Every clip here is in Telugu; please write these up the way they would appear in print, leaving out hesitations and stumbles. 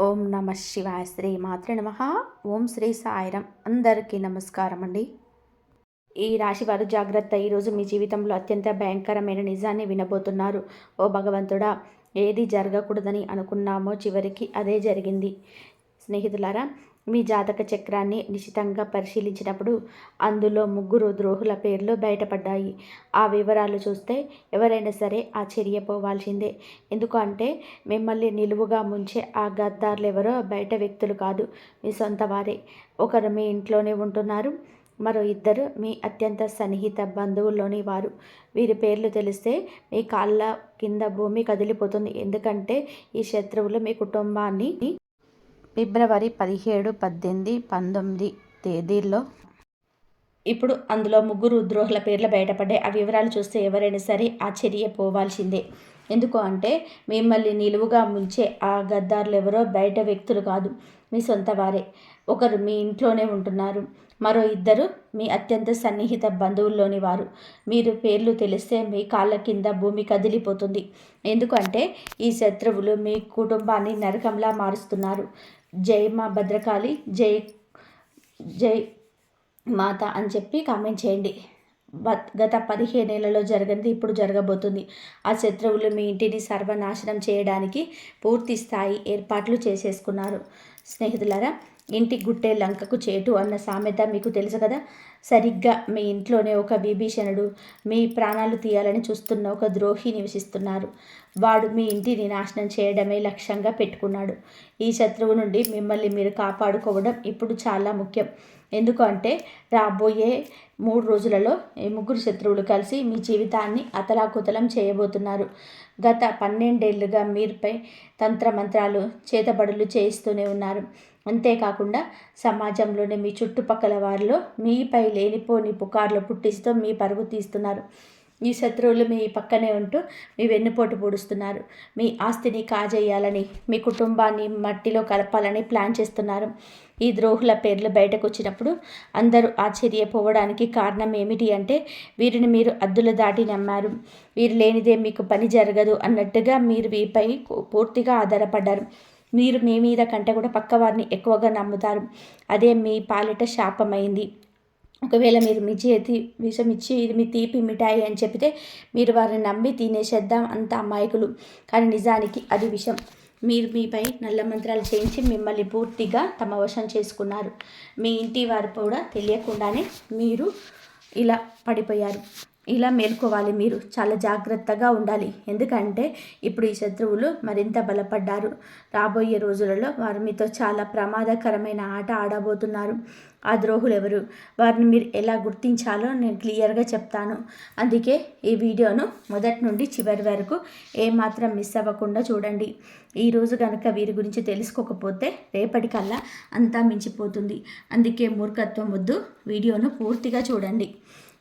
ఓం నమ శివాయ. శ్రీ మాత్రే నమ. ఓం శ్రీ సాయిరం. అందరికీ నమస్కారం అండి. ఈ రాశి వారు జాగ్రత్త. ఈరోజు మీ జీవితంలో అత్యంత భయంకరమైన నిజాన్ని వినబోతున్నారు. ఓ భగవంతుడా, ఏది జరగకూడదని అనుకున్నామో చివరికి అదే జరిగింది. స్నేహితులారా, మీ జాతక చక్రాన్ని నిశితంగా పరిశీలించినప్పుడు అందులో 3 ద్రోహుల పేర్లు బయటపడ్డాయి. ఆ వివరాలు చూస్తే ఎవరైనా సరే ఆశ్చర్యపోవాల్సిందే. ఎందుకంటే మిమ్మల్ని నిలువుగా ముంచే ఆ గద్దార్లెవరో బయట వ్యక్తులు కాదు, మీ సొంత వారే. ఒకరు మీ ఇంట్లోనే ఉంటున్నారు, మరో ఇద్దరు మీ అత్యంత సన్నిహిత బంధువుల్లోని వారు. వీరి పేర్లు తెలిస్తే మీ కాళ్ళ కింద భూమి కదిలిపోతుంది. ఎందుకంటే ఈ శత్రువులు మీ కుటుంబాన్ని ఫిబ్రవరి 17, 18, 19 తేదీల్లో ఇప్పుడు అందులో 3 ద్రోహుల పేర్లు బయటపడ్డాయి. ఆ వివరాలు చూస్తే ఎవరైనా సరే ఆశ్చర్యపోవాల్సిందే. ఎందుకు అంటే మిమ్మల్ని నిలువుగా ముంచే ఆ గద్దారులు ఎవరో బయట వ్యక్తులు కాదు, మీ సొంత వారే. ఒకరు మీ ఇంట్లోనే ఉంటున్నారు, మరో ఇద్దరు మీ అత్యంత సన్నిహిత బంధువుల్లోని వారు. మీరు పేర్లు తెలిస్తే మీ కాళ్ళ కింద భూమి కదిలిపోతుంది. ఎందుకంటే ఈ శత్రువులు మీ కుటుంబాన్ని నరకంలా మారుస్తున్నారు. జై మా భద్రకాళి, జై జై మాత అని చెప్పి కామెంట్ చేయండి. గత 15 ఏళ్లలో జరగనిది ఇప్పుడు జరగబోతుంది. ఆ శత్రువులు మీ ఇంటిని సర్వనాశనం చేయడానికి పూర్తి స్థాయి ఏర్పాట్లు చేసేసుకున్నారు. స్నేహితులారా, ఇంటి గుట్టే లంకకు చేటు అన్న సామెత మీకు తెలుసు కదా. సరిగ్గా మీ ఇంట్లోనే ఒక విభీషణుడు, మీ ప్రాణాలు తీయాలని చూస్తున్న ఒక ద్రోహి నివసిస్తున్నారు. వాడు మీ ఇంటిని నాశనం చేయడమే లక్ష్యంగా పెట్టుకున్నాడు. ఈ శత్రువు నుండి మిమ్మల్ని మీరు కాపాడుకోవడం ఇప్పుడు చాలా ముఖ్యం. ఎందుకంటే రాబోయే 3 రోజులలో ఈ 3 శత్రువులు కలిసి మీ జీవితాన్ని అతలాకుతలం చేయబోతున్నారు. గత 12 ఏళ్లుగా మీరుపై తంత్రమంత్రాలు, చేతబడులు చేయిస్తూనే ఉన్నారు. అంతేకాకుండా సమాజంలోని మీ చుట్టుపక్కల వారిలో మీపై లేనిపోని పుకార్లు పుట్టిస్తూ మీ పరుగు తీస్తున్నారు. ఈ శత్రువులు మీ పక్కనే ఉంటూ మీ వెన్నుపోటు పొడుస్తున్నారు. మీ ఆస్తిని కాజేయాలని, మీ కుటుంబాన్ని మట్టిలో కలపాలని ప్లాన్ చేస్తున్నారు. ఈ ద్రోహుల పేర్లు బయటకు వచ్చినప్పుడు అందరూ ఆశ్చర్యపోవడానికి కారణం ఏమిటి అంటే, వీరిని మీరు అద్దులు దాటి నమ్మారు. వీరు లేనిదే మీకు పని జరగదు అన్నట్టుగా మీరు వీరిపై పూర్తిగా ఆధారపడ్డారు. మీరు మీ మీద కంటే కూడా పక్కవారిని ఎక్కువగా నమ్ముతారు. అదే మీ పాలిట శాపమైంది. ఒకవేళ మీరు మీ చేతి విషం ఇచ్చి ఇది మీ తీపి మిఠాయి అని చెప్తే మీరు వారిని నమ్మి తినేసేద్దాం, అంత అమాయకులు. కానీ నిజానికి అది విషం. మీరు మీపై నల్ల మంత్రాలు చేయించి మిమ్మల్ని పూర్తిగా తమ వశం చేసుకున్నారు. మీ ఇంటి వారు కూడా తెలియకుండానే మీరు ఇలా పడిపోయారు. ఇలా మేల్కోవాలి. మీరు చాలా జాగ్రత్తగా ఉండాలి. ఎందుకంటే ఇప్పుడు ఈ శత్రువులు మరింత బలపడ్డారు. రాబోయే రోజులలో వారు మీతో చాలా ప్రమాదకరమైన ఆట ఆడబోతున్నారు. ఆ ద్రోహులు ఎవరు, వారిని మీరు ఎలా గుర్తించాలో నేను క్లియర్గా చెప్తాను. అందుకే ఈ వీడియోను మొదటి నుండి చివరి వరకు ఏమాత్రం మిస్ అవ్వకుండా చూడండి. ఈరోజు కనుక వీరి గురించి తెలుసుకోకపోతే రేపటికల్లా అంతా మించిపోతుంది. అందుకే మూర్ఖత్వం వద్దు, వీడియోను పూర్తిగా చూడండి.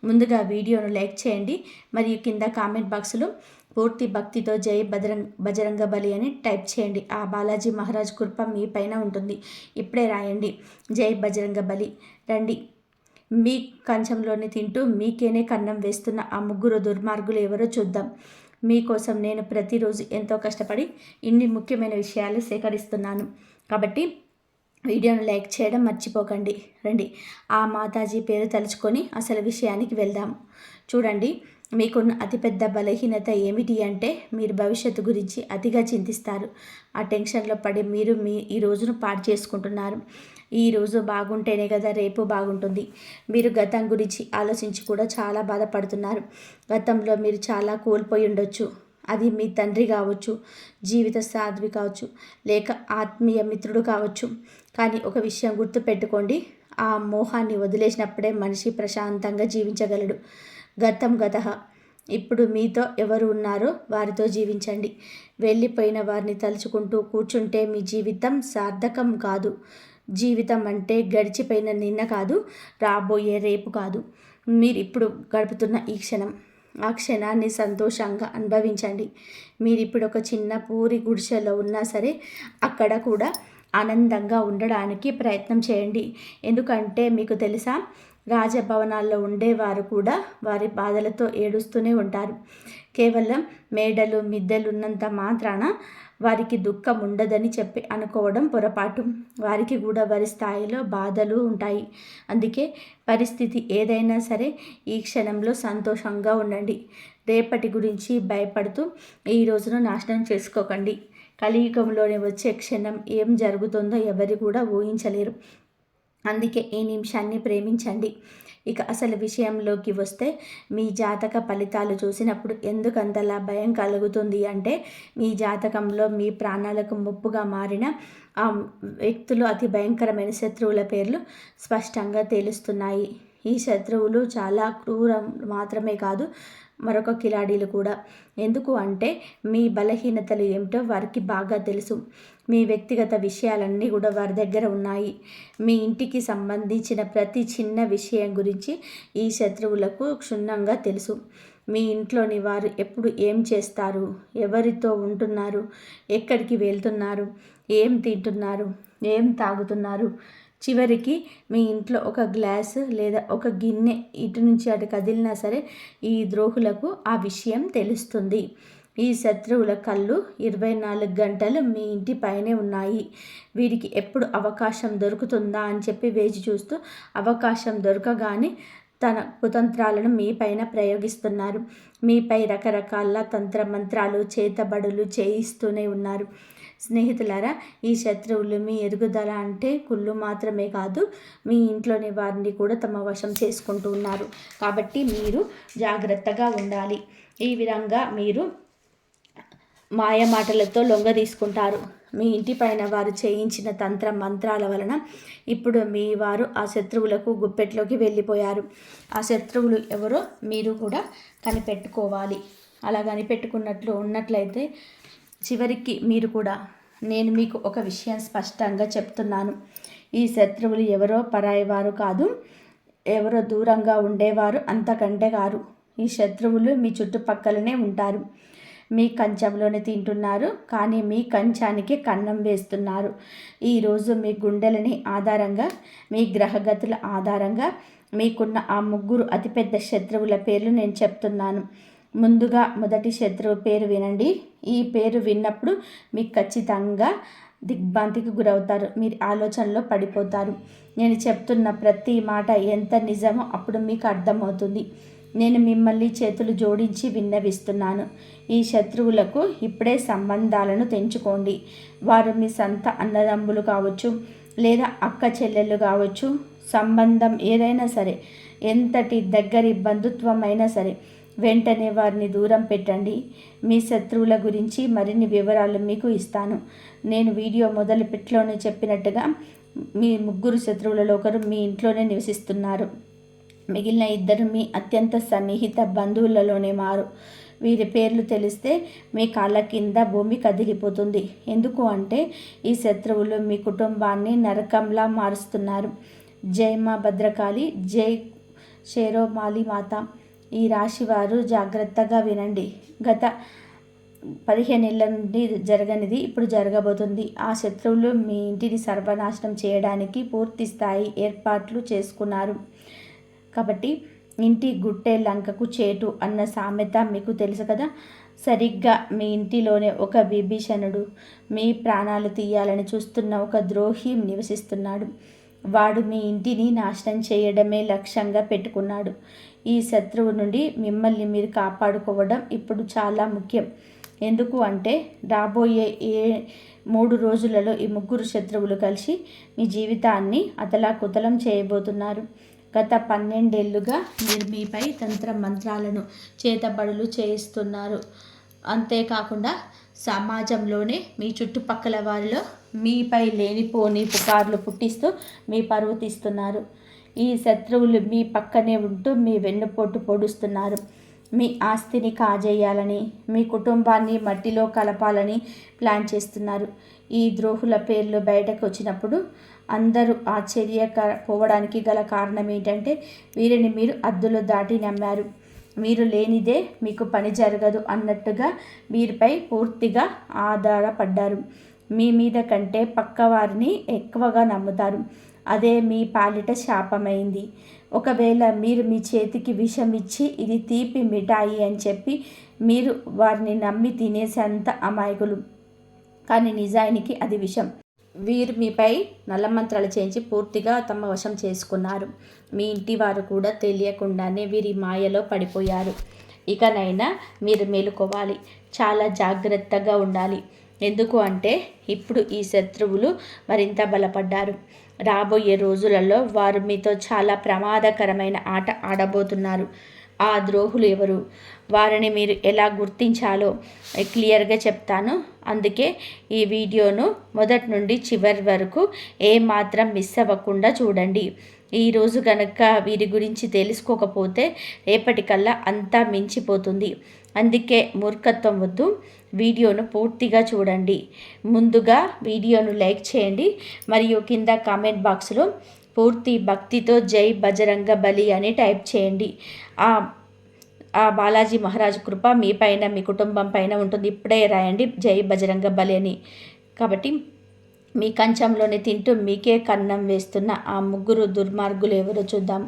ముందుగా వీడియోను లైక్ చేయండి, మరియు కింద కామెంట్ బాక్స్లో పూర్తి భక్తితో జై బజరంగ బలి అని టైప్ చేయండి. ఆ బాలాజీ మహారాజ్ కృప మీ పైన ఉంటుంది. ఇప్పుడే రాయండి, జై బజరంగ బలి. రండి, మీ కంచంలోని తింటూ మీకేనే కన్నం వేస్తున్న ఆ 3 దుర్మార్గులు ఎవరో చూద్దాం. మీకోసం నేను ప్రతిరోజు ఎంతో కష్టపడి ఇన్ని ముఖ్యమైన విషయాలు సేకరిస్తున్నాను. కాబట్టి వీడియోను లైక్ చేయడం మర్చిపోకండి. రండి, ఆ మాతాజీ పేరు తలుచుకొని అసలు విషయానికి వెళ్దాం. చూడండి, మీకున్న అతిపెద్ద బలహీనత ఏమిటి అంటే మీరు భవిష్యత్తు గురించి అతిగా చింతిస్తారు. ఆ టెన్షన్లో పడి మీరు ఈ రోజును పాడు చేసుకుంటున్నారు. ఈ రోజు బాగుంటేనే కదా రేపు బాగుంటుంది. మీరు గతం గురించి ఆలోచించి కూడా చాలా బాధపడుతున్నారు. గతంలో మీరు చాలా కోల్పోయి ఉండొచ్చు. అది మీ తండ్రి కావచ్చు, జీవిత సాధ్వి కావచ్చు, లేక ఆత్మీయ మిత్రుడు కావచ్చు. కానీ ఒక విషయం గుర్తుపెట్టుకోండి, ఆ మోహాన్ని వదిలేసినప్పుడే మనిషి ప్రశాంతంగా జీవించగలడు. గతం గతః. ఇప్పుడు మీతో ఎవరు ఉన్నారో వారితో జీవించండి. వెళ్ళిపోయిన వారిని తలుచుకుంటూ కూర్చుంటే మీ జీవితం సార్థకం కాదు. జీవితం అంటే గడిచిపోయిన నిన్న కాదు, రాబోయే రేపు కాదు, మీరు ఇప్పుడు గడుపుతున్న ఈ క్షణం. ఆ క్షణాన్ని సంతోషంగా అనుభవించండి. మీరు ఇప్పుడు ఒక చిన్న పూరి గుడిసెలో ఉన్నా సరే అక్కడ కూడా ఆనందంగా ఉండడానికి ప్రయత్నం చేయండి. ఎందుకంటే మీకు తెలుసా, రాజభవనాల్లో ఉండేవారు కూడా వారి బాధలతో ఏడుస్తూనే ఉంటారు. కేవలం మేడలు మిద్దెలు ఉన్నంత మాత్రాన వారికి దుఃఖం ఉండదని చెప్పి అనుకోవడం పొరపాటు. వారికి కూడా వారి స్థాయిలో బాధలు ఉంటాయి. అందుకే పరిస్థితి ఏదైనా సరే ఈ క్షణంలో సంతోషంగా ఉండండి. రేపటి గురించి భయపడుతూ ఈ రోజును నాశనం చేసుకోకండి. కలియుగంలోనే వచ్చే క్షణం ఏం జరుగుతుందో ఎవరు కూడా ఊహించలేరు. అందుకే ఈ నిమిషాన్ని ప్రేమించండి. ఇక అసలు విషయంలోకి వస్తే మీ జాతక ఫలితాలు చూసినప్పుడు ఎందుకంతలా భయం కలుగుతుంది అంటే, మీ జాతకంలో మీ ప్రాణాలకు ముప్పుగా మారిన ఆ వ్యక్తులు అతి భయంకరమైన శత్రువుల పేర్లు స్పష్టంగా తెలుస్తున్నాయి. ఈ శత్రువులు చాలా క్రూరం మాత్రమే కాదు, మరొక కిలాడీలు కూడా. ఎందుకు అంటే మీ బలహీనతలు ఏమిటో వారికి బాగా తెలుసు. మీ వ్యక్తిగత విషయాలన్నీ కూడా వారి దగ్గర ఉన్నాయి. మీ ఇంటికి సంబంధించిన ప్రతి చిన్న విషయం గురించి ఈ శత్రువులకు క్షుణ్ణంగా తెలుసు. మీ ఇంట్లోని వారు ఎప్పుడు ఏం చేస్తారు, ఎవరితో ఉంటున్నారు, ఎక్కడికి వెళ్తున్నారు, ఏం తింటున్నారు, ఏం తాగుతున్నారు, చివరికి మీ ఇంట్లో ఒక గ్లాసు లేదా ఒక గిన్నె ఇటు నుంచి అటు కదిలినా సరే ఈ ద్రోహులకు ఆ విషయం తెలుస్తుంది. ఈ శత్రువుల కళ్ళు 24 గంటలు మీ ఇంటి పైనే ఉన్నాయి. వీరికి ఎప్పుడు అవకాశం దొరుకుతుందా అని చెప్పి వేచి చూస్తూ అవకాశం దొరకగానే తన కుతంత్రాలను మీ పైన ప్రయోగిస్తున్నారు. మీపై రకరకాల తంత్రమంత్రాలు చేతబడులు చేయిస్తూనే ఉన్నారు. స్నేహితులారా, ఈ శత్రువులు మీ ఎదుగుదల అంటే కుళ్ళు మాత్రమే కాదు, మీ ఇంట్లోని వారిని కూడా తమ వశం చేసుకుంటూ ఉన్నారు. కాబట్టి మీరు జాగ్రత్తగా ఉండాలి. ఈ విధంగా మీరు మాయమాటలతో లొంగ తీసుకుంటారు. మీ ఇంటి పైన వారు చేయించిన తంత్ర మంత్రాల వలన ఇప్పుడు మీ వారు ఆ శత్రువులకు గుప్పెట్లోకి వెళ్ళిపోయారు. ఆ శత్రువులు ఎవరో మీరు కూడా కనిపెట్టుకోవాలి. అలా కనిపెట్టుకున్నట్లు ఉన్నట్లయితే చివరికి మీరు కూడా, నేను మీకు ఒక విషయం స్పష్టంగా చెప్తున్నాను. ఈ శత్రువులు ఎవరో పరాయి వారు కాదు, ఎవరో దూరంగా ఉండేవారు అంతకంటే కారు. ఈ శత్రువులు మీ చుట్టుపక్కలనే ఉంటారు. మీ కంచంలోనే తింటున్నారు, కానీ మీ కంచానికి కన్నం వేస్తున్నారు. ఈరోజు మీ గుండెలని ఆధారంగా, మీ గ్రహగతుల ఆధారంగా మీకున్న ఆ 3 అతిపెద్ద శత్రువుల పేర్లు నేను చెప్తున్నాను. ముందుగా మొదటి శత్రువు పేరు వినండి. ఈ పేరు విన్నప్పుడు మీకు ఖచ్చితంగా దిగ్భ్రాంతికి గురవుతారు. మీరు ఆలోచనలో పడిపోతారు. నేను చెప్తున్న ప్రతి మాట ఎంత నిజమో అప్పుడు మీకు అర్థమవుతుంది. నేను మిమ్మల్ని చేతులు జోడించి విన్నవిస్తున్నాను. ఈ శత్రువులకు ఇప్పుడే సంబంధాలను తెంచుకోండి. వారు మీ సొంత అన్నదమ్ములు కావచ్చు, లేదా అక్క చెల్లెళ్ళు కావచ్చు. సంబంధం ఏదైనా సరే, ఎంతటి దగ్గరి బంధుత్వం అయినా సరే, వెంటనే వారిని దూరం పెట్టండి. మీ శత్రువుల గురించి మరిన్ని వివరాలు మీకు ఇస్తాను. నేను వీడియో మొదలుపెట్లోనే చెప్పినట్టుగా మీ 3 శత్రువులలో ఒకరు మీ ఇంట్లోనే నివసిస్తున్నారు. మిగిలిన 2 మీ అత్యంత సన్నిహిత బంధువులలోనే మారు. వీరి పేర్లు తెలిస్తే మీ కాళ్ళ కింద భూమి కదిలిపోతుంది. ఎందుకు అంటే ఈ శత్రువులు మీ కుటుంబాన్ని నరకంలా మారుస్తున్నారు. జై మా భద్రకాళి, జై షేరోమాలి మాత. ఈ రాశివారు జాగ్రత్తగా వినండి. గత 15 ఏళ్ళ నుండి జరగనిది ఇప్పుడు జరగబోతుంది. ఆ శత్రువులు మీ ఇంటిని సర్వనాశనం చేయడానికి పూర్తి స్థాయి ఏర్పాట్లు చేసుకున్నారు. కాబట్టి ఇంటి గుట్టే లంకకు చేటు అన్న సామెత మీకు తెలుసు కదా. సరిగ్గా మీ ఇంటిలోనే ఒక విభీషణుడు, మీ ప్రాణాలు తీయాలని చూస్తున్న ఒక ద్రోహి నివసిస్తున్నాడు. వాడు మీ ఇంటిని నాశనం చేయడమే లక్ష్యంగా పెట్టుకున్నాడు. ఈ శత్రువు నుండి మిమ్మల్ని మీరు కాపాడుకోవడం ఇప్పుడు చాలా ముఖ్యం. ఎందుకు అంటే రాబోయే 3 రోజులలో ఈ 3 శత్రువులు కలిసి మీ జీవితాన్ని అతలాకుతలం చేయబోతున్నారు. గత 12 ఏళ్ళుగా మీరు మీపై తంత్ర మంత్రాలను చేతబడులు చేయిస్తున్నారు. అంతేకాకుండా సమాజంలోనే మీ చుట్టుపక్కల వారిలో మీపై లేనిపోని పుకార్లు పుట్టిస్తూ మీ పరువు తీస్తున్నారు. ఈ శత్రువులు మీ పక్కనే ఉంటూ మీ వెన్నుపోటు పొడుస్తున్నారు. మీ ఆస్తిని కాజేయాలని, మీ కుటుంబాన్ని మట్టిలో కలపాలని ప్లాన్ చేస్తున్నారు. ఈ ద్రోహుల పేర్లు బయటకు వచ్చినప్పుడు అందరూ ఆశ్చర్యపోవడానికి గల కారణం ఏంటంటే వీరిని మీరు అద్దులు దాటి నమ్మారు. మీరు లేనిదే మీకు పని జరగదు అన్నట్టుగా వీరిపై పూర్తిగా ఆధారపడ్డారు. మీ మీద కంటే పక్కవారిని ఎక్కువగా నమ్ముతారు. అదే మీ పాలిట శాపమైంది. ఒకవేళ మీరు మీ చేతికి విషం ఇచ్చి ఇది తీపి మిఠాయి అని చెప్పి మీరు వారిని నమ్మి తినేసేంత అమాయకులు. కానీ నిజానికి అది విషం. వీరు మీపై నల్లమంత్రాలు చేయించి పూర్తిగా తమ వశం చేసుకున్నారు. మీ ఇంటి వారు కూడా తెలియకుండానే వీరి మాయలో పడిపోయారు. ఇకనైనా మీరు మేలుకోవాలి, చాలా జాగ్రత్తగా ఉండాలి. ఎందుకు అంటే ఇప్పుడు ఈ శత్రువులు మరింత బలపడ్డారు. రాబోయే రోజులలో వారు మీతో చాలా ప్రమాదకరమైన ఆట ఆడబోతున్నారు. ఆ ద్రోహులు ఎవరు, వారిని మీరు ఎలా గుర్తించాలో క్లియర్గా చెప్తాను. అందుకే ఈ వీడియోను మొదటి నుండి చివరి వరకు ఏమాత్రం మిస్ అవ్వకుండా చూడండి. ఈరోజు కనుక వీరి గురించి తెలుసుకోకపోతే రేపటికల్లా అంతా మించిపోతుంది. అందుకే మూర్ఖత్వం వద్దు, వీడియోను పూర్తిగా చూడండి. ముందుగా వీడియోను లైక్ చేయండి మరియు కింద కామెంట్ బాక్స్లో పూర్తి భక్తితో జై బజరంగ బలి అని టైప్ చేయండి. ఆ బాలాజీ మహారాజు కృప మీ పైన, మీ కుటుంబం పైన ఉంటుంది. ఇప్పుడే రాయండి జై బజరంగ బలి అని. కాబట్టి మీ కంచంలోనే తింటూ మీకే కన్నం వేస్తున్న ఆ ముగ్గురు దుర్మార్గులు ఎవరో చూద్దాం.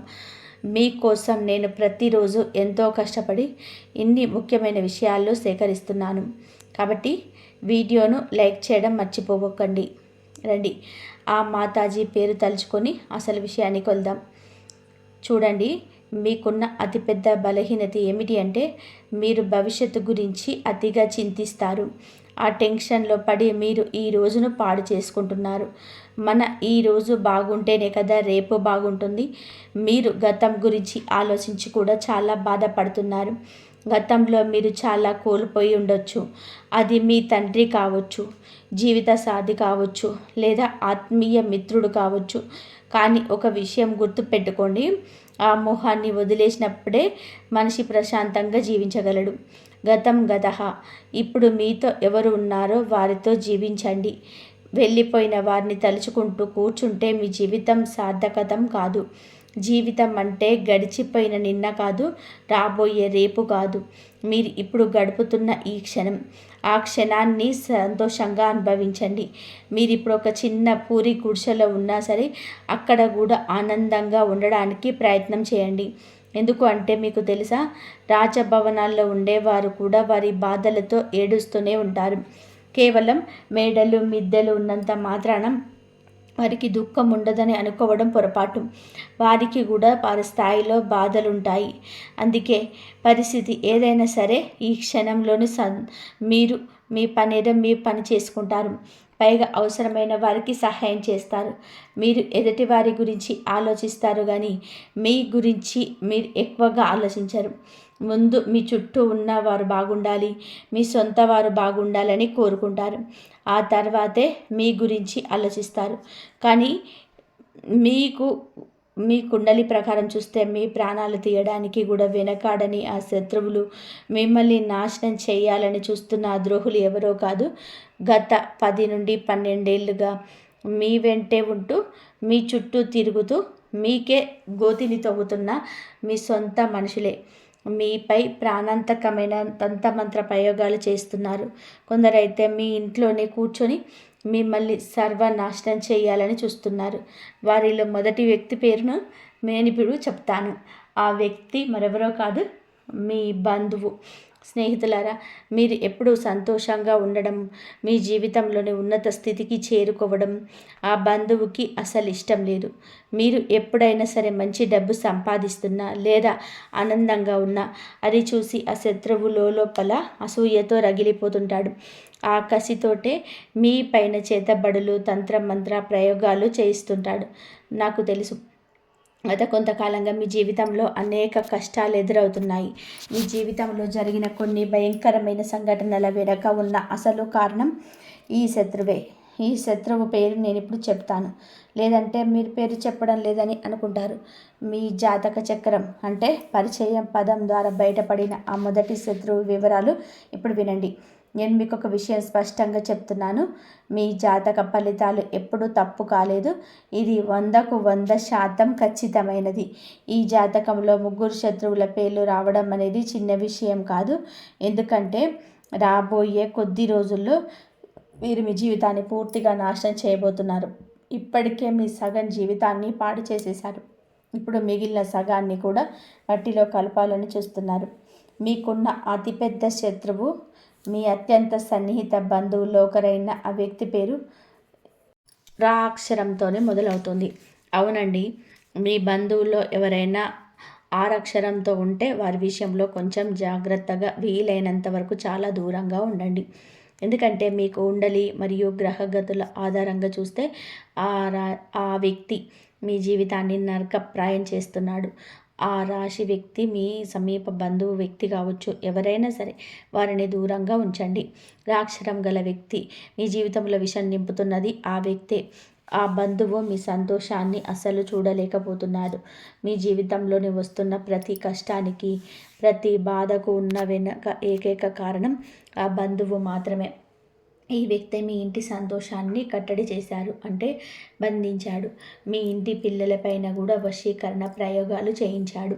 మీకోసం నేను ప్రతిరోజు ఎంతో కష్టపడి ఇన్ని ముఖ్యమైన విషయాలు సేకరిస్తున్నాను. కాబట్టి వీడియోను లైక్ చేయడం మర్చిపోకండి. రండి ఆ మాతాజీ పేరు తలుచుకొని అసలు విషయానికి వెళ్దాం. చూడండి, మీకున్న అతిపెద్ద బలహీనత ఏమిటి అంటే మీరు భవిష్యత్తు గురించి అతిగా చింతిస్తారు. ఆ టెన్షన్లో పడి మీరు ఈ రోజును పాడు చేసుకుంటున్నారు. మన ఈ రోజు బాగుంటేనే కదా రేపు బాగుంటుంది. మీరు గతం గురించి ఆలోచించి కూడా చాలా బాధపడుతున్నారు. గతంలో మీరు చాలా కోల్పోయి ఉండొచ్చు. అది మీ తండ్రి కావచ్చు, జీవిత సాథి కావచ్చు, లేదా ఆత్మీయ మిత్రుడు కావచ్చు. కానీ ఒక విషయం గుర్తుపెట్టుకోండి, ఆ మోహాన్ని వదిలేసినప్పుడే మనిషి ప్రశాంతంగా జీవించగలడు. గతం గతః. ఇప్పుడు మీతో ఎవరు ఉన్నారో వారితో జీవించండి. వెళ్ళిపోయిన వారిని తలుచుకుంటూ కూర్చుంటే మీ జీవితం సార్థకతం కాదు. జీవితం అంటే గడిచిపోయిన నిన్న కాదు, రాబోయే రేపు కాదు, మీరు ఇప్పుడు గడుపుతున్న ఈ క్షణం. ఆ క్షణాన్ని సంతోషంగా అనుభవించండి. మీరు ఇప్పుడు ఒక చిన్న పూరి గుడిసెలో ఉన్నా సరే అక్కడ కూడా ఆనందంగా ఉండడానికి ప్రయత్నం చేయండి. ఎందుకు అంటే మీకు తెలుసా, రాజభవనాల్లో ఉండేవారు కూడా వారి బాధలతో ఏడుస్తూనే ఉంటారు. కేవలం మేడలు మిద్దెలు ఉన్నంత మాత్రాన వారికి దుఃఖం ఉండదని అనుకోవడం పొరపాటు. వారికి కూడా వారి స్థాయిలో బాధలుంటాయి. అందుకే పరిస్థితి ఏదైనా సరే ఈ క్షణంలోని మీరు మీ పనేదో మీ పని చేసుకుంటారు. పైగా అవసరమైన వారికి సహాయం చేస్తారు. మీరు ఎదుటి వారి గురించి ఆలోచిస్తారు కానీ మీ గురించి మీరు ఎక్కువగా ఆలోచించరు. ముందు మీ చుట్టూ ఉన్న వారు బాగుండాలి, మీ సొంత వారు బాగుండాలని కోరుకుంటారు. ఆ తర్వాతే మీ గురించి ఆలోచిస్తారు. కానీ మీ కుండలి ప్రకారం చూస్తే మీ ప్రాణాలు తీయడానికి కూడా వెనకాడని ఆ శత్రువులు, మిమ్మల్ని నాశనం చేయాలని చూస్తున్న ఆ ద్రోహులు ఎవరో కాదు, గత 10 నుండి 12 ఏళ్ళుగా మీ వెంటే ఉంటూ మీ చుట్టూ తిరుగుతూ మీకే గోతిని తవ్వుతున్న మీ సొంత మనుషులే. మీపై ప్రాణాంతకమైన తంత్రమంత్ర ప్రయోగాలు చేస్తున్నారు. కొందరైతే మీ ఇంట్లోనే కూర్చొని మిమ్మల్ని సర్వనాశనం చేయాలని చూస్తున్నారు. వారిలో మొదటి వ్యక్తి పేరును నేను ఇప్పుడు చెప్తాను. ఆ వ్యక్తి మరెవరో కాదు, మీ బంధువు. స్నేహితులారా, మీరు ఎప్పుడూ సంతోషంగా ఉండడం, మీ జీవితంలోని ఉన్నత స్థితికి చేరుకోవడం ఆ బంధువుకి అసలు ఇష్టం లేదు. మీరు ఎప్పుడైనా సరే మంచి డబ్బు సంపాదిస్తున్నా లేదా ఆనందంగా ఉన్నా అది చూసి ఆ శత్రువు లోపల అసూయతో రగిలిపోతుంటాడు. ఆ కసితోటే మీ పైన చేతబడులు, తంత్రమంత్ర ప్రయోగాలు చేయిస్తుంటాడు. నాకు తెలుసు, గత కొంతకాలంగా మీ జీవితంలో అనేక కష్టాలు ఎదురవుతున్నాయి. మీ జీవితంలో జరిగిన కొన్ని భయంకరమైన సంఘటనల వెనుక ఉన్న అసలు కారణం ఈ శత్రువే. ఈ శత్రువు పేరు నేను ఇప్పుడు చెప్తాను, లేదంటే మీరు పేరు చెప్పడం లేదని అనుకుంటారు. మీ జాతక చక్రం అంటే పరిచయం పదం ద్వారా బయటపడిన ఆ మొదటి శత్రువు వివరాలు ఇప్పుడు వినండి. నేను మీకు ఒక విషయం స్పష్టంగా చెప్తున్నాను, మీ జాతక ఫలితాలు ఎప్పుడూ తప్పు కాలేదు. ఇది 100కు 100% ఖచ్చితమైనది. ఈ జాతకంలో ముగ్గురు శత్రువుల పేర్లు రావడం అనేది చిన్న విషయం కాదు. ఎందుకంటే రాబోయే కొద్ది రోజుల్లో మీరు మీ జీవితాన్ని పూర్తిగా నాశనం చేయబోతున్నారు. ఇప్పటికే మీ సగం జీవితాన్ని పాడు చేసేశారు. ఇప్పుడు మిగిలిన సగాన్ని కూడా మట్టిలో కలపాలని చూస్తున్నారు. మీకున్న అతిపెద్ద శత్రువు మీ అత్యంత సన్నిహిత బంధువుల్లో ఒకరైన ఆ వ్యక్తి పేరు రా అక్షరంతోనే మొదలవుతుంది. అవునండి, మీ బంధువుల్లో ఎవరైనా ఆరక్షరంతో ఉంటే వారి విషయంలో కొంచెం జాగ్రత్తగా, వీలైనంత వరకు చాలా దూరంగా ఉండండి. ఎందుకంటే మీ కుండలి మరియు గ్రహగతుల ఆధారంగా చూస్తే ఆ రా ఆ వ్యక్తి మీ జీవితాన్ని నరకప్రాయం చేస్తున్నాడు. ఆ రాశి వ్యక్తి మీ సమీప బంధువు వ్యక్తి కావచ్చు, ఎవరైనా సరే వారిని దూరంగా ఉంచండి. రాక్షరం గల వ్యక్తి మీ జీవితంలో విషం నింపుతున్నది ఆ వ్యక్తే. ఆ బంధువు మీ సంతోషాన్ని అస్సలు చూడలేకపోతున్నాడు. మీ జీవితంలోని వస్తున్న ప్రతి కష్టానికి, ప్రతి బాధకు ఉన్న వెనక ఏకైక కారణం ఆ బంధువు మాత్రమే. ఈ వ్యక్తి మీ ఇంటి సంతోషాన్ని కట్టడి చేశారు, అంటే బంధించాడు. మీ ఇంటి పిల్లలపైన కూడా వశీకరణ ప్రయోగాలు చేయించాడు.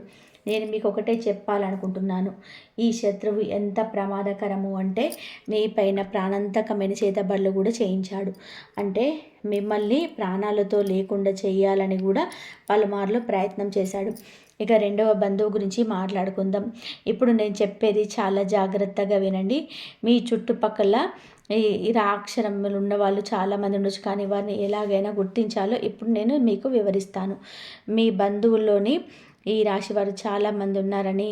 నేను మీకు ఒకటే చెప్పాలనుకుంటున్నాను. ఈ శత్రువు ఎంత ప్రమాదకరము అంటే మీ పైన ప్రాణాంతకమైన చేతబడులు కూడా చేయించాడు. అంటే మిమ్మల్ని ప్రాణాలతో లేకుండా చేయాలని కూడా పలుమార్లు ప్రయత్నం చేశాడు. ఇక రెండవ బంధువు గురించి మాట్లాడుకుందాం. ఇప్పుడు నేను చెప్పేది చాలా జాగ్రత్తగా వినండి. మీ చుట్టుపక్కల ఈ రాక్షరములు ఉన్న వాళ్ళు చాలామంది ఉండొచ్చు, కానీ వారిని ఎలాగైనా గుర్తించాలో ఇప్పుడు నేను మీకు వివరిస్తాను. మీ బంధువుల్లోని ఈ రాశి వారు చాలామంది ఉన్నారని,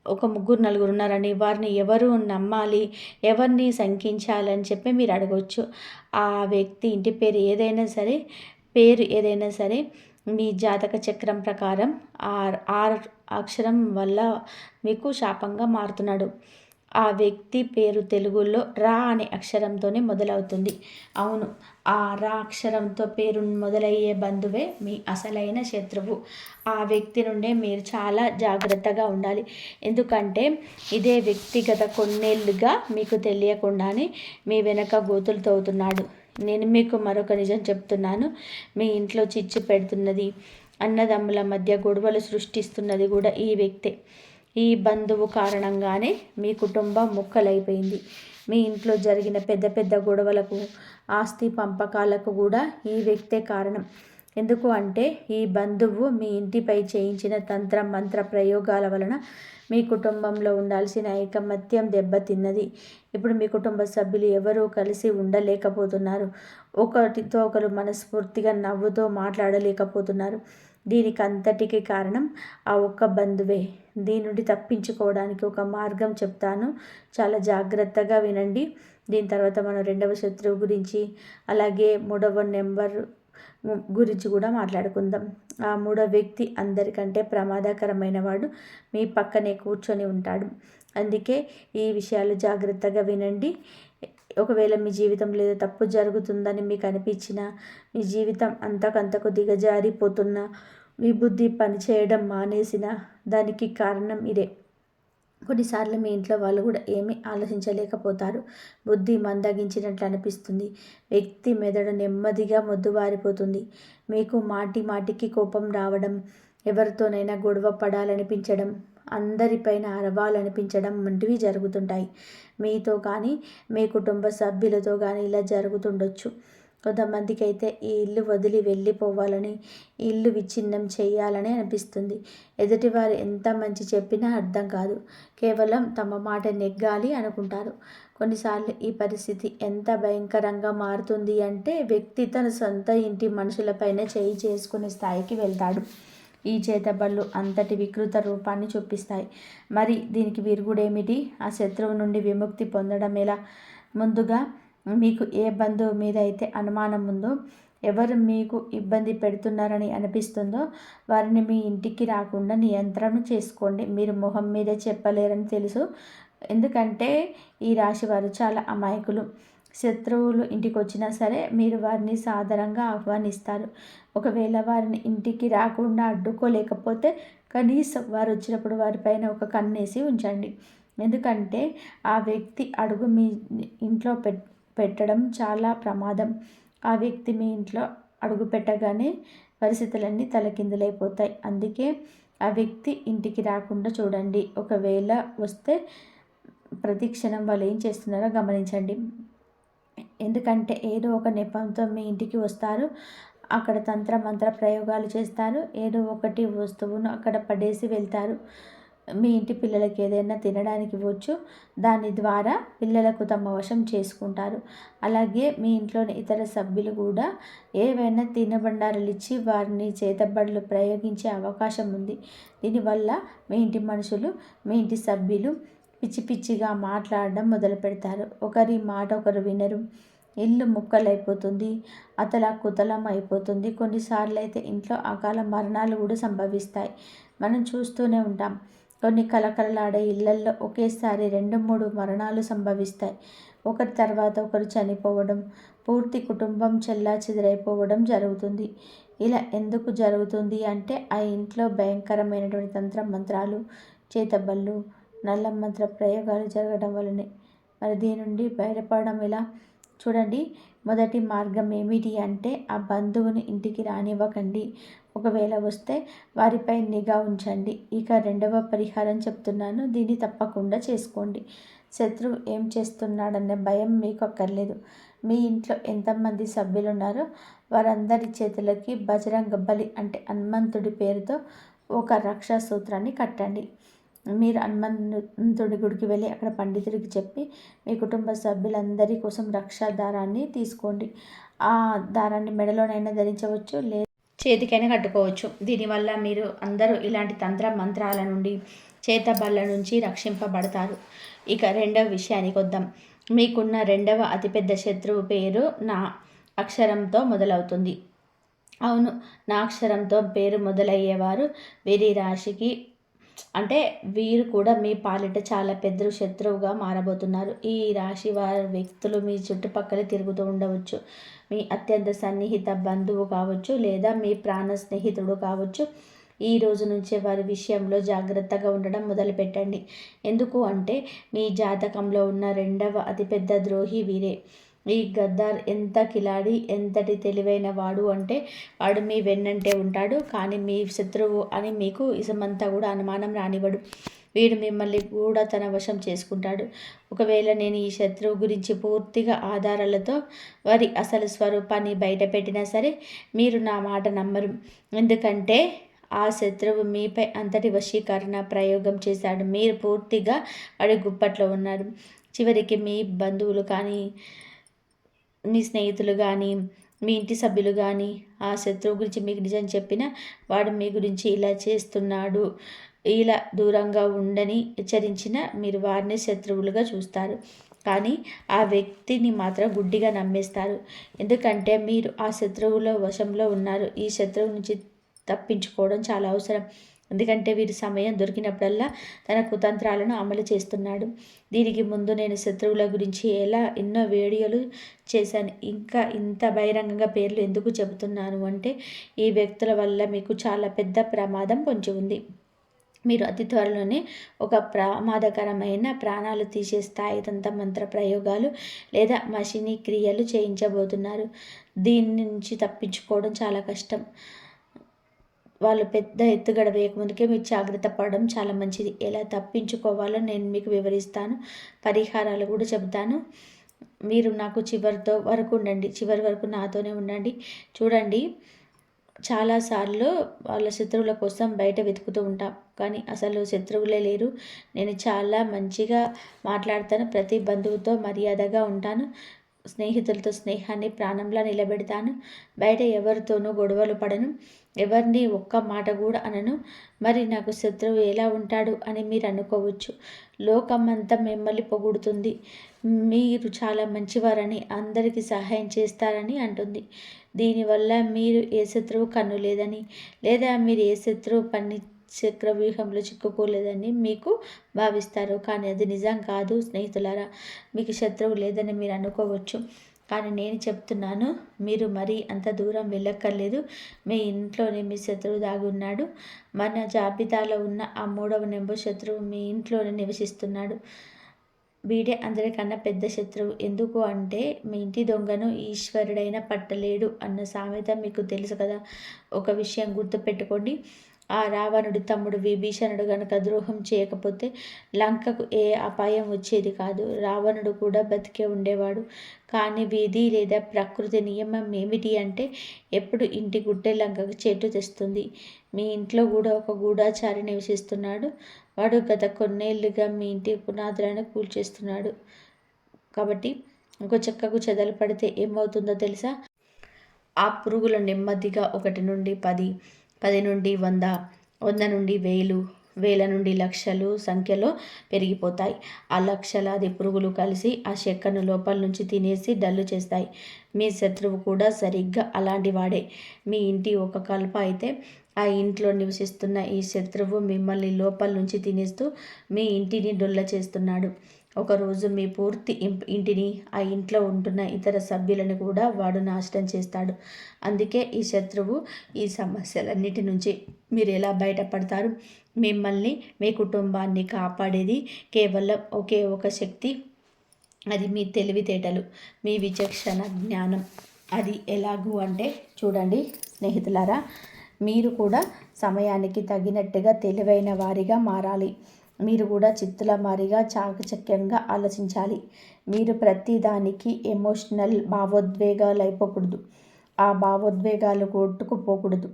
ఒక ముగ్గురు నలుగురు ఉన్నారని, వారిని ఎవరు నమ్మాలి, ఎవరిని శంకించాలని చెప్పి మీరు అడగవచ్చు. ఆ వ్యక్తి ఇంటి పేరు ఏదైనా సరే మీ జాతక చక్రం ప్రకారం ఆర్ అక్షరం వల్ల మీకు శాపంగా మారుతున్నాడు. ఆ వ్యక్తి పేరు తెలుగులో రా అనే అక్షరంతోనే మొదలవుతుంది. అవును, ఆ రా అక్షరంతో పేరు మొదలయ్యే బంధువే మీ అసలైన శత్రువు. ఆ వ్యక్తి నుండే మీరు చాలా జాగ్రత్తగా ఉండాలి. ఎందుకంటే ఇదే వ్యక్తి గత కొన్నేళ్ళుగా మీకు తెలియకుండానే మీ వెనక గోతులు తవ్వుతున్నాడు. నేను మీకు మరొక నిజం చెప్తున్నాను. మీ ఇంట్లో చిచ్చు పెడుతున్నది, అన్నదమ్ముల మధ్య గొడవలు సృష్టిస్తున్నది కూడా ఈ వ్యక్తే. ఈ బంధువు కారణంగానే మీ కుటుంబం ముక్కలైపోయింది. మీ ఇంట్లో జరిగిన పెద్ద పెద్ద గొడవలకు, ఆస్తి పంపకాలకు కూడా ఈ వ్యక్తే కారణం. ఎందుకు అంటే ఈ బంధువు మీ ఇంటిపై చేయించిన తంత్ర మంత్ర ప్రయోగాల వలన మీ కుటుంబంలో ఉండాల్సిన ఐకమత్యం దెబ్బతిన్నది. ఇప్పుడు మీ కుటుంబ సభ్యులు ఎవరూ కలిసి ఉండలేకపోతున్నారు. ఒకటితో ఒకరు మనస్ఫూర్తిగా నవ్వుతో మాట్లాడలేకపోతున్నారు. దీనికి అంతటికి కారణం ఆ ఒక్క బంధువే. దీని నుండి తప్పించుకోవడానికి ఒక మార్గం చెప్తాను, చాలా జాగ్రత్తగా వినండి. దీని తర్వాత మనం రెండవ శత్రువు గురించి, అలాగే మూడవ నెంబర్ గురించి కూడా మాట్లాడుకుందాం. ఆ మూడవ వ్యక్తి అందరికంటే ప్రమాదకరమైన వాడు మీ పక్కనే కూర్చొని ఉంటాడు. అందుకే ఈ విషయాలు జాగ్రత్తగా వినండి. ఒకవేళ మీ జీవితంలో ఏదో తప్పు జరుగుతుందని మీకు అనిపించినా, మీ జీవితం అంతకంతకు దిగజారిపోతున్నా, మీ బుద్ధి పనిచేయడం మానేసిన, దానికి కారణం ఇదే. కొన్నిసార్లు మీ ఇంట్లో వాళ్ళు కూడా ఏమీ ఆలోచించలేకపోతారు. బుద్ధి మందగించినట్లు అనిపిస్తుంది. వ్యక్తి మెదడు నెమ్మదిగా మొద్దుబారిపోతుంది. మీకు మాటి మాటికి కోపం రావడం, ఎవరితోనైనా గొడవ పడాలనిపించడం, అందరిపైన అరవాలనిపించడం వంటివి జరుగుతుంటాయి. మీతో కానీ, మీ కుటుంబ సభ్యులతో కానీ ఇలా జరుగుతుండొచ్చు. కొంతమందికి అయితే ఈ ఇల్లు వదిలి వెళ్ళిపోవాలని, ఈ ఇల్లు విచ్ఛిన్నం చేయాలని అనిపిస్తుంది. ఎదుటివారు ఎంత మంచి చెప్పినా అర్థం కాదు. కేవలం తమ మాట నెగ్గాలి అనుకుంటారు. కొన్నిసార్లు ఈ పరిస్థితి ఎంత భయంకరంగా మారుతుంది అంటే వ్యక్తి తన సొంత ఇంటి మనుషులపైన చేయి చేసుకునే స్థాయికి వెళ్తాడు. ఈ చేతబళ్ళు అంతటి వికృత రూపాన్ని చూపిస్తాయి. మరి దీనికి విరుగుడేమిటి? ఆ శత్రువు నుండి విముక్తి పొందడం ఎలా? ముందుగా మీకు ఏ బంధువు మీద అయితే అనుమానం ఉందో, ఎవరు మీకు ఇబ్బంది పెడుతున్నారని అనిపిస్తుందో వారిని మీ ఇంటికి రాకుండా నియంత్రణ చేసుకోండి. మీరు మొహం మీద చెప్పలేరని తెలుసు, ఎందుకంటే ఈ రాశి వారు చాలా అమాయకులు. శత్రువులు ఇంటికి వచ్చినా సరే మీరు వారిని సాదరంగా ఆహ్వానిస్తారు. ఒకవేళ వారిని ఇంటికి రాకుండా అడ్డుకోలేకపోతే కనీసం వారు వచ్చినప్పుడు వారిపైన ఒక కన్నేసి ఉంచండి. ఎందుకంటే ఆ వ్యక్తి అడుగు మీ ఇంట్లో పెట్టడం చాలా ప్రమాదం. ఆ వ్యక్తి మీ ఇంట్లో అడుగు పెట్టగానే పరిస్థితులన్నీ తలకిందులైపోతాయి. అందుకే ఆ వ్యక్తి ఇంటికి రాకుండా చూడండి. ఒకవేళ వస్తే ప్రతి క్షణం వాళ్ళు ఏం చేస్తున్నారో గమనించండి. ఎందుకంటే ఏదో ఒక నెపంతో మీ ఇంటికి వస్తారు. అక్కడ తంత్ర మంత్ర ప్రయోగాలు చేస్తారు. ఏదో ఒకటి వస్తువును అక్కడ పడేసి వెళ్తారు. మీ ఇంటి పిల్లలకి ఏదైనా తినడానికి ఇవ్వచ్చు. దాని ద్వారా పిల్లలకు తమ వశం చేసుకుంటారు. అలాగే మీ ఇంట్లోని ఇతర సభ్యులు కూడా ఏవైనా తినబండారాలు ఇచ్చి వారిని చేతబడులు ప్రయోగించే అవకాశం ఉంది. దీనివల్ల మీ ఇంటి మనుషులు, మీ ఇంటి సభ్యులు పిచ్చి పిచ్చిగా మాట్లాడడం మొదలు పెడతారు. ఒకరి మాట ఒకరు వినరు. ఇల్లు ముక్కలైపోతుంది, అతలాకుతలం అయిపోతుంది. కొన్నిసార్లు అయితే ఇంట్లో అకాల మరణాలు కూడా సంభవిస్తాయి. మనం చూస్తూనే ఉంటాం. కొన్ని కలకలలాడే ఇళ్లల్లో ఒకేసారి 2-3 మరణాలు సంభవిస్తాయి. ఒకరి తర్వాత ఒకరు చనిపోవడం, పూర్తి కుటుంబం చెల్లాచెదరైపోవడం జరుగుతుంది. ఇలా ఎందుకు జరుగుతుంది అంటే ఆ ఇంట్లో భయంకరమైనటువంటి తంత్ర మంత్రాలు, చేతబళ్ళు, నల్ల మంత్ర ప్రయోగాలు జరగడం వల్లనే. మరి దీని నుండి బయటపడడం ఎలా? చూడండి, మొదటి మార్గం ఏమిటి అంటే ఆ బంధువుని ఇంటికి రానివ్వకండి. ఒకవేళ వస్తే వారిపై నిఘా ఉంచండి. ఇక రెండవ పరిహారం చెప్తున్నాను, దీన్ని తప్పకుండా చేసుకోండి. శత్రువు ఏం చేస్తున్నాడనే భయం మీకు అక్కర్లేదు. మీ ఇంట్లో ఎంతమంది సభ్యులు ఉన్నారో వారందరి చేతులకి బజరంగ బలి అంటే హనుమంతుడి పేరుతో ఒక రక్షా సూత్రాన్ని కట్టండి. మీరు హనుమంతుడి గుడికి వెళ్ళి అక్కడ పండితుడికి చెప్పి మీ కుటుంబ సభ్యులందరి కోసం రక్షా దారాన్ని తీసుకోండి. ఆ దారాన్ని మెడలోనైనా ధరించవచ్చు, లేదా చేతికైనా కట్టుకోవచ్చు. దీనివల్ల మీరు అందరూ ఇలాంటి తంత్ర మంత్రాల నుండి, చేతబళ్ళ నుంచి రక్షింపబడతారు. ఇక రెండవ విషయానికి వద్దాం. మీకున్న రెండవ అతిపెద్ద శత్రువు పేరు నా అక్షరంతో మొదలవుతుంది. అవును, నా అక్షరంతో పేరు మొదలయ్యేవారు వీరి రాశికి అంటే వీరు కూడా మీ పాలిట చాలా పెద్ద శత్రువుగా మారబోతున్నారు. ఈ రాశి వారి వ్యక్తులు మీ చుట్టుపక్కల తిరుగుతూ ఉండవచ్చు. మీ అత్యంత సన్నిహిత బంధువు కావచ్చు, లేదా మీ ప్రాణ స్నేహితుడు కావచ్చు. ఈ రోజు నుంచే వారి విషయంలో జాగ్రత్తగా ఉండడం మొదలుపెట్టండి. ఎందుకు అంటే మీ జాతకంలో ఉన్న రెండవ అతిపెద్ద ద్రోహి వీరే. ఈ గద్దార్ ఎంత కిలాడి, ఎంతటి తెలివైన వాడు అంటే వాడు మీ వెన్నంటే ఉంటాడు, కానీ మీ శత్రువు అని మీకు ఇసమంతా కూడా అనుమానం రానివ్వడు. వీడు మిమ్మల్ని కూడా తన వశం చేసుకుంటాడు. ఒకవేళ నేను ఈ శత్రువు గురించి పూర్తిగా ఆధారాలతో వారి అసలు స్వరూపాన్ని బయట పెట్టినా సరే మీరు నా మాట నమ్మరు. ఎందుకంటే ఆ శత్రువు మీపై అంతటి వశీకరణ ప్రయోగం చేశాడు. మీరు పూర్తిగా వాడి గుప్పట్లో ఉన్నారు. చివరికి మీ బంధువులు కానీ, మీ స్నేహితులు కానీ, మీ ఇంటి సభ్యులు కానీ ఆ శత్రువు గురించి మీకు నిజం చెప్పినా వాడు మీ గురించి ఇలా చేస్తున్నాడు, ఇలా దూరంగా ఉండని హెచ్చరించిన మీరు వారిని శత్రువులుగా చూస్తారు. కానీ ఆ వ్యక్తిని మాత్రం గుడ్డిగా నమ్మేస్తారు. ఎందుకంటే మీరు ఆ శత్రువుల వశంలో ఉన్నారు. ఈ శత్రువు నుంచి తప్పించుకోవడం చాలా అవసరం. ఎందుకంటే వీరి సమయం దొరికినప్పుడల్లా తన కుతంత్రాలను అమలు చేస్తున్నాడు. దీనికి ముందు నేను శత్రువుల గురించి ఎన్నో వీడియోలు చేశాను. ఇంకా ఇంత బహిరంగంగా పేర్లు ఎందుకు చెబుతున్నాను అంటే ఈ వ్యక్తుల వల్ల మీకు చాలా పెద్ద ప్రమాదం పొంచి ఉంది. మీరు అతి త్వరలోనే ఒక ప్రమాదకరమైన ప్రాణాలు తీసే స్థాయి మంత్ర ప్రయోగాలు లేదా మషినీ క్రియలు చేయించబోతున్నారు. దీని నుంచి తప్పించుకోవడం చాలా కష్టం. వాళ్ళు పెద్ద ఎత్తుగడ వేయకముందుకే మీరు జాగ్రత్త పడడం చాలా మంచిది. ఎలా తప్పించుకోవాలో నేను మీకు వివరిస్తాను, పరిహారాలు కూడా చెబుతాను. మీరు నాకు చివరి వరకు నాతోనే ఉండండి. చూడండి, చాలాసార్లు వాళ్ళ శత్రువుల కోసం బయట వెతుకుతూ ఉంటాం, కానీ అసలు శత్రువులే లేరు. నేను చాలా మంచిగా మాట్లాడతాను, ప్రతి బంధువుతో మర్యాదగా ఉంటాను, స్నేహితులతో స్నేహాన్ని ప్రాణంలా నిలబెడతాను, బయట ఎవరితోనూ గొడవలు పడను, ఎవరిని ఒక్క మాట కూడా అనను. మరి నాకు శత్రువు ఎలా ఉంటాడు అని మీరు అనుకోవచ్చు. లోకమంతా మిమ్మల్ని పొగుడుతుంది, మీరు చాలా మంచివారని, అందరికీ సహాయం చేస్తారని అంటుంది. దీనివల్ల మీరు ఏ శత్రువు కన్ను లేదని, లేదా మీరు ఏ శత్రువు చక్రవ్యూహంలో చిక్కుకోలేదని మీకు భావిస్తారు. కానీ అది నిజం కాదు స్నేహితులారా. మీకు శత్రువు లేదని మీరు అనుకోవచ్చు, కానీ నేను చెప్తున్నాను, మీరు మరీ అంత దూరం వెళ్ళక్కర్లేదు. మీ ఇంట్లోనే మీ శత్రువు దాగి ఉన్నాడు. మన జాబితాలో ఉన్న ఆ 3వ నెంబర్ శత్రువు మీ ఇంట్లోనే నివసిస్తున్నాడు. వీడే అందరికన్నా పెద్ద శత్రువు. ఎందుకు అంటే మీ ఇంటి దొంగను ఈశ్వరుడైనా పట్టలేడు అన్న సామెత మీకు తెలుసు కదా. ఒక విషయం గుర్తుపెట్టుకోండి, ఆ రావణుడి తమ్ముడు విభీషణుడు గనుక ద్రోహం చేయకపోతే లంకకు ఏ అపాయం వచ్చేది కాదు. రావణుడు కూడా బతికే ఉండేవాడు. కానీ విధి లేదా ప్రకృతి నియమం ఏమిటి అంటే ఎప్పుడు ఇంటి గుడ్డే లంకకు చెట్టు తెస్తుంది. మీ ఇంట్లో కూడా ఒక గూఢాచారి నివసిస్తున్నాడు. వాడు గత కొన్నేళ్లుగా మీ ఇంటి పునాదులను కూల్చేస్తున్నాడు. కాబట్టి ఒక చెక్కకు చెదలు పడితే ఏమవుతుందో తెలుసా? ఆ పురుగులు నెమ్మదిగా 1 నుండి 10, 10 నుండి 100, 100 నుండి 1000, 1000 నుండి లక్షలు సంఖ్యలో పెరిగిపోతాయి. ఆ లక్షలాది పురుగులు కలిసి ఆ చెక్కను లోపల నుంచి తినేసి డల్లు చేస్తాయి. మీ శత్రువు కూడా సరిగ్గా అలాంటి వాడే. మీ ఇంటి ఒక కలప అయితే ఆ ఇంట్లో నివసిస్తున్న ఈ శత్రువు మిమ్మల్ని లోపల నుంచి తినేస్తూ మీ ఇంటిని డొల్ల చేస్తున్నాడు. ఒకరోజు మీ పూర్తి ఇంటిని, ఆ ఇంట్లో ఉంటున్న ఇతర సభ్యులను కూడా వాడు నాశనం చేస్తాడు. అందుకే ఈ శత్రువు, ఈ సమస్యలన్నిటి నుంచి మీరు ఎలా బయటపడతారు? మిమ్మల్ని, మీ కుటుంబాన్ని కాపాడేది కేవలం ఒకే ఒక శక్తి. అది మీ తెలివితేటలు, మీ విచక్షణ జ్ఞానం. అది ఎలాగూ అంటే చూడండి స్నేహితులారా, మీరు కూడా సమయానికి తగినట్టుగా తెలివైన వారిగా మారాలి. మీరు కూడా చిత్తుల మారిగా చాకచక్యంగా ఆలోచించాలి. మీరు ప్రతిదానికి ఎమోషనల్ భావోద్వేగాలు అయిపోకూడదు. ఆ భావోద్వేగాలు కొట్టుకుపోకూడదు.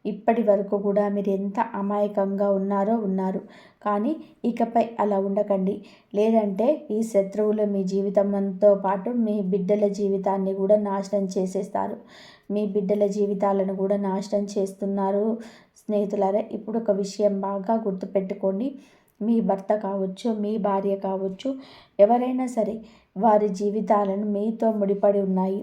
ఇప్పటి వరకు కూడా మీరు ఎంత అమాయకంగా ఉన్నారు. కానీ ఇకపై అలా ఉండకండి. లేదంటే ఈ శత్రువులు మీ జీవితంతో పాటు మీ బిడ్డల జీవితాన్ని కూడా నాశనం చేసేస్తారు. మీ బిడ్డల జీవితాలను కూడా నాశనం చేస్తున్నారు. స్నేహితులారా, ఇప్పుడు ఒక విషయం బాగా గుర్తుపెట్టుకోండి. మీ భర్త కావచ్చు, మీ భార్య కావచ్చు, ఎవరైనా సరే వారి జీవితాలను మీతో ముడిపడి ఉన్నాయి.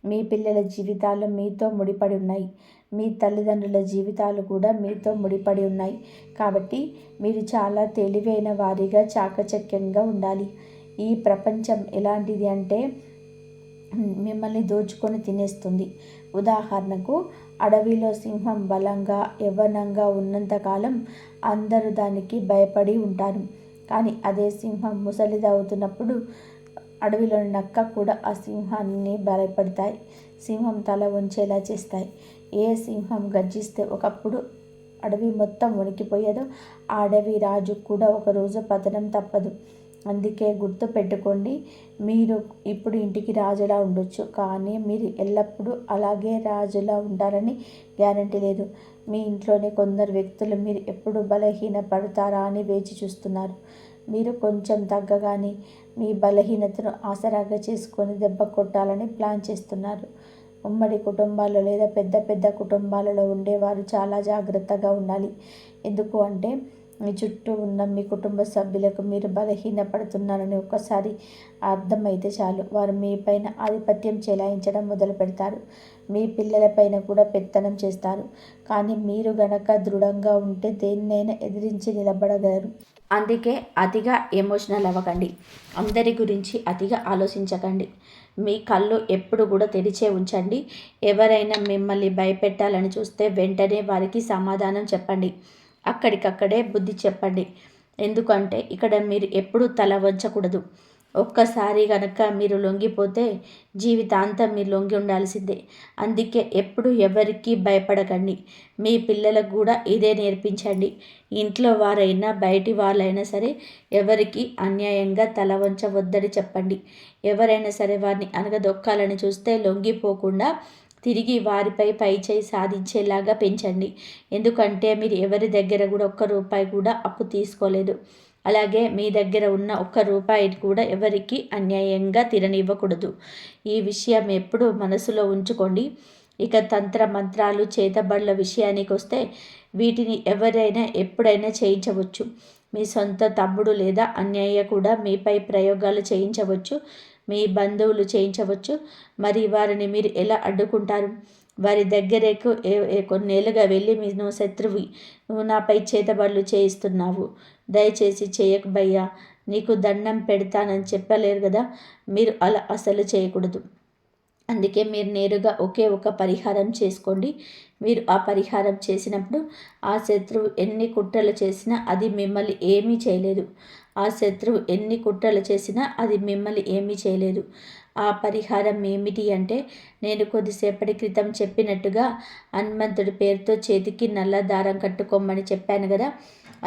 మీ పిల్లల జీవితాలు మీతో ముడిపడి ఉన్నాయి. మీ తల్లిదండ్రుల జీవితాలు కూడా మీతో ముడిపడి ఉన్నాయి. కాబట్టి మీరు చాలా తెలివైన వారిగా చాకచక్యంగా ఉండాలి. ఈ ప్రపంచం ఎలాంటిది అంటే మిమ్మల్ని దోచుకొని తినేస్తుంది. ఉదాహరణకు, అడవిలో సింహం బలంగా యవ్వనంగా ఉన్నంతకాలం అందరూ దానికి భయపడి ఉంటారు. కానీ అదే సింహం ముసలిదవుతున్నప్పుడు అడవిలోని నక్క కూడా ఆ సింహాన్ని భయపడతాయి. సింహం తల వంచేలా చేస్తాయి. ఏ సింహం గర్జిస్తే ఒకప్పుడు అడవి మొత్తం వణికిపోయేదో ఆ అడవి రాజు కూడా ఒకరోజు పతనం తప్పదు. అందుకే గుర్తు పెట్టుకోండి, మీరు ఇప్పుడు ఇంటికి రాజులా ఉండొచ్చు, కానీ మీరు ఎల్లప్పుడూ అలాగే రాజులా ఉంటారని గ్యారంటీ లేదు. మీ ఇంట్లోనే కొందరు వ్యక్తులు మీరు ఎప్పుడు బలహీన పడతారా అని వేచి చూస్తున్నారు. మీరు కొంచెం తగ్గగానే మీ బలహీనతను ఆసరాగా చేసుకొని దెబ్బ కొట్టాలని ప్లాన్ చేస్తున్నారు. ఉమ్మడి కుటుంబాల్లో లేదా పెద్ద పెద్ద కుటుంబాలలో ఉండేవారు చాలా జాగ్రత్తగా ఉండాలి. ఎందుకు అంటే మీ చుట్టూ ఉన్న మీ కుటుంబ సభ్యులకు మీరు బలహీనపడుతున్నారని ఒక్కసారి అర్థమైతే చాలు, వారు మీ పైన ఆధిపత్యం చెలాయించడం మొదలు పెడతారు. మీ పిల్లలపైన కూడా పెత్తనం చేస్తారు. కానీ మీరు గనక దృఢంగా ఉంటే దేన్నైనా ఎదిరించి నిలబడగలరు. అందుకే అతిగా ఎమోషనల్ అవ్వకండి. అందరి గురించి అతిగా ఆలోచించకండి. మీ కళ్ళు ఎప్పుడు కూడా తెరిచే ఉంచండి. ఎవరైనా మిమ్మల్ని భయపెట్టాలని చూస్తే వెంటనే వారికి సమాధానం చెప్పండి. అక్కడికక్కడే బుద్ధి చెప్పండి. ఎందుకంటే ఇక్కడ మీరు ఎప్పుడూ తల వంచకూడదు. ఒక్కసారి కనుక మీరు లొంగిపోతే జీవితాంతం మీరు లొంగి ఉండాల్సిందే. అందుకే ఎప్పుడు ఎవరికి భయపడకండి. మీ పిల్లలకు కూడా ఇదే నేర్పించండి. ఇంట్లో వారైనా బయటి వాళ్ళైనా సరే ఎవరికి అన్యాయంగా తల వంచవద్దని చెప్పండి. ఎవరైనా సరే వారిని అనగదొక్కాలని చూస్తే లొంగిపోకుండా తిరిగి వారిపై పైచేయి సాధించేలాగా పెంచండి. ఎందుకంటే మీరు ఎవరి దగ్గర కూడా ₹1 కూడా అప్పు తీసుకోలేదు. అలాగే మీ దగ్గర ఉన్న ₹1 కూడా ఎవరికి అన్యాయంగా తిరనివ్వకూడదు. ఈ విషయం ఎప్పుడూ మనసులో ఉంచుకోండి. ఇక తంత్ర మంత్రాలు, చేతబడుల విషయానికి వస్తే వీటిని ఎవరైనా ఎప్పుడైనా చేయించవచ్చు. మీ సొంత తమ్ముడు లేదా అన్నయ్య కూడా మీపై ప్రయోగాలు చేయించవచ్చు. మీ బంధువులు చేయించవచ్చు. మరి వారిని మీరు ఎలా అడ్డుకుంటారు? వారి దగ్గరకు కొన్నేళ్ళుగా వెళ్ళి నువ్వు శత్రువి, నువ్వు నాపై చేతబడులు చేయిస్తున్నావు, దయచేసి చేయకు భయ్యా, నీకు దండం పెడతానని చెప్పలేరు కదా. మీరు అలా అసలు చేయకూడదు. అందుకే మీరు నేరుగా ఒకే ఒక పరిహారం చేసుకోండి. మీరు ఆ పరిహారం చేసినప్పుడు ఆ శత్రువు ఎన్ని కుట్రలు చేసినా అది మిమ్మల్ని ఏమీ చేయలేదు. ఆ శత్రువు ఎన్ని కుట్రలు చేసినా అది మిమ్మల్ని ఏమీ చేయలేదు. ఆ పరిహారం ఏమిటి అంటే, నేను కొద్దిసేపటి క్రితం చెప్పినట్టుగా హనుమంతుడి పేరుతో చేతికి నల్ల దారం కట్టుకోమని చెప్పాను కదా,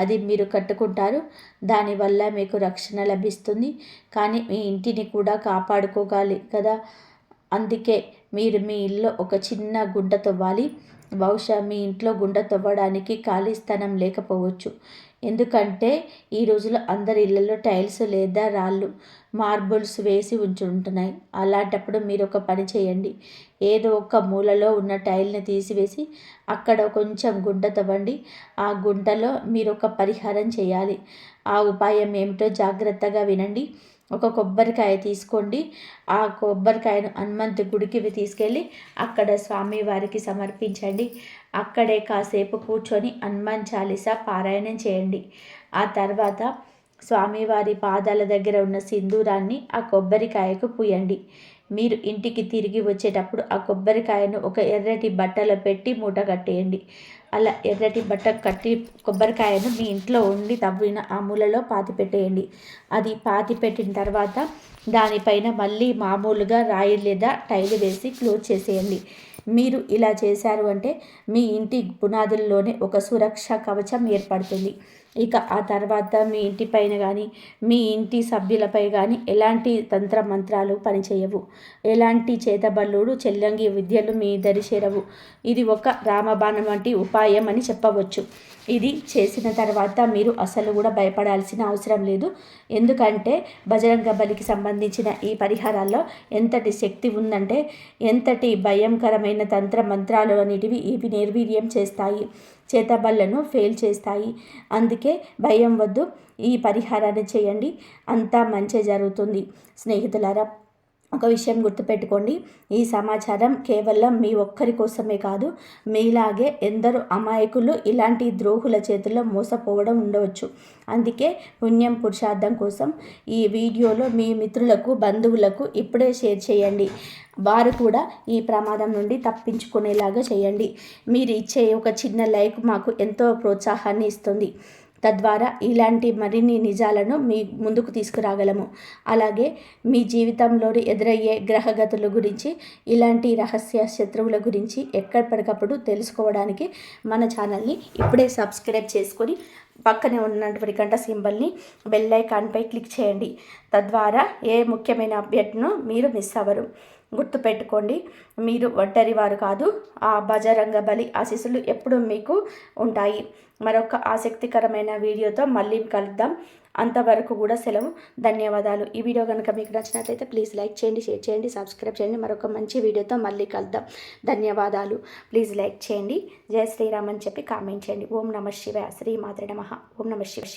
అది మీరు కట్టుకుంటారు. దానివల్ల మీకు రక్షణ లభిస్తుంది. కానీ మీ ఇంటిని కూడా కాపాడుకోగాలి కదా, అందుకే మీరు మీ ఇల్లు ఒక చిన్న గుంట తవ్వాలి. బహుశా మీ ఇంట్లో గుంట తవ్వడానికి ఖాళీ స్థలం లేకపోవచ్చు. ఎందుకంటే ఈ రోజుల్లో అందరి ఇళ్లలో టైల్స్ లేదా రాళ్ళు, మార్బుల్స్ వేసి ఉంటున్నాయి. అలాంటప్పుడు మీరు ఒక పని చేయండి. ఏదో ఒక మూలలో ఉన్న టైల్ని తీసివేసి అక్కడ కొంచెం గుంట తవ్వండి. ఆ గుంటలో మీరు ఒక పరిహారం చేయాలి. ఆ ఉపాయం ఏమిటో జాగ్రత్తగా వినండి. ఒక కొబ్బరికాయ తీసుకోండి. ఆ కొబ్బరికాయను హనుమంతు గుడికి తీసుకెళ్ళి అక్కడ స్వామివారికి సమర్పించండి. అక్కడే కాసేపు కూర్చొని హనుమాన్ చాలీసా పారాయణం చేయండి. ఆ తర్వాత స్వామివారి పాదాల దగ్గర ఉన్న సింధూరాన్ని ఆ కొబ్బరికాయకు పూయండి. మీరు ఇంటికి తిరిగి వచ్చేటప్పుడు ఆ కొబ్బరికాయను ఒక ఎర్రటి బట్టలో పెట్టి మూట కట్టేయండి. అలా ఎర్రటి బట్ట కట్టి కొబ్బరికాయను మీ ఇంట్లో ఉండి తవ్విన ఆ మూలలో పాతి పెట్టేయండి. అది పాతి పెట్టిన తర్వాత దానిపైన మళ్ళీ మామూలుగా రాయి లేదా టైలు వేసి క్లోజ్ చేసేయండి. మీరు ఇలా చేశారు అంటే మీ ఇంటి పునాదుల్లోనే ఒక సురక్ష కవచం ఏర్పడుతుంది. ఇక ఆ తర్వాత మీ ఇంటి పైన కానీ మీ ఇంటి సభ్యులపై కానీ ఎలాంటి తంత్ర మంత్రాలు పనిచేయవు. ఎలాంటి చేతబల్లుడు చెల్లంగి విద్యలు మీ దరి చేరవు. ఇది ఒక రామబాణం వంటి ఉపాయం అని చెప్పవచ్చు. ఇది చేసిన తర్వాత మీరు అసలు కూడా భయపడాల్సిన అవసరం లేదు. ఎందుకంటే బజరంగ బలికి సంబంధించిన ఈ పరిహారాల్లో ఎంతటి శక్తి ఉందంటే, ఎంతటి భయంకరమైన తంత్ర మంత్రాలు అనేటివి ఇవి నిర్వీర్యం చేస్తాయి, చేతబళ్లను ఫెయిల్ చేస్తాయి. అందుకే భయం వద్దు, ఈ పరిహారాన్ని చేయండి, అంతా మంచి జరుగుతుంది. స్నేహితులారా, ఒక విషయం గుర్తుపెట్టుకోండి. ఈ సమాచారం కేవలం మీ ఒక్కరి కోసమే కాదు, మీలాగే ఎందరో అమాయకులు ఇలాంటి ద్రోహుల చేతుల్లో మోసపోవడం ఉండవచ్చు. అందుకే పుణ్యం పురుషార్థం కోసం ఈ వీడియోలో మీ మిత్రులకు, బంధువులకు ఇప్పుడే షేర్ చేయండి. వారు కూడా ఈ ప్రమాదం నుండి తప్పించుకునేలాగా చేయండి. మీరు ఇచ్చే ఒక చిన్న లైక్ మాకు ఎంతో ప్రోత్సాహాన్ని ఇస్తుంది. తద్వారా ఇలాంటి మరిన్ని నిజాలను మీ ముందుకు తీసుకురాగలము. అలాగే మీ జీవితంలోని ఎదురయ్యే గ్రహగతుల గురించి, ఇలాంటి రహస్య శత్రువుల గురించి ఎక్కడికప్పుడు తెలుసుకోవడానికి మన ఛానల్ని ఇప్పుడే సబ్స్క్రైబ్ చేసుకొని పక్కనే ఉన్నటువంటి గంట సింబల్ని బెల్ ఐకాన్పై క్లిక్ చేయండి. తద్వారా ఏ ముఖ్యమైన అప్డేట్ను మీరు మిస్ అవ్వరు. గుర్తుపెట్టుకోండి, మీరు ఒంటరి వారు కాదు. ఆ బజరంగ బలి ఆశీస్సులు ఎప్పుడూ మీకు ఉంటాయి. మరొక ఆసక్తికరమైన వీడియోతో మళ్ళీ కలుద్దాం. అంతవరకు కూడా సెలవు. ధన్యవాదాలు. ఈ వీడియో కనుక మీకు నచ్చినట్లయితే ప్లీజ్ లైక్ చేయండి, షేర్ చేయండి, సబ్స్క్రైబ్ చేయండి. మరొక మంచి వీడియోతో మళ్ళీ కలుద్దాం. ధన్యవాదాలు. ప్లీజ్ లైక్ చేయండి, జై శ్రీరామ్ అని చెప్పి కామెంట్ చేయండి. ఓం నమః శివాయ. శ్రీమాత్రే నమః. ఓం నమః శివాయ.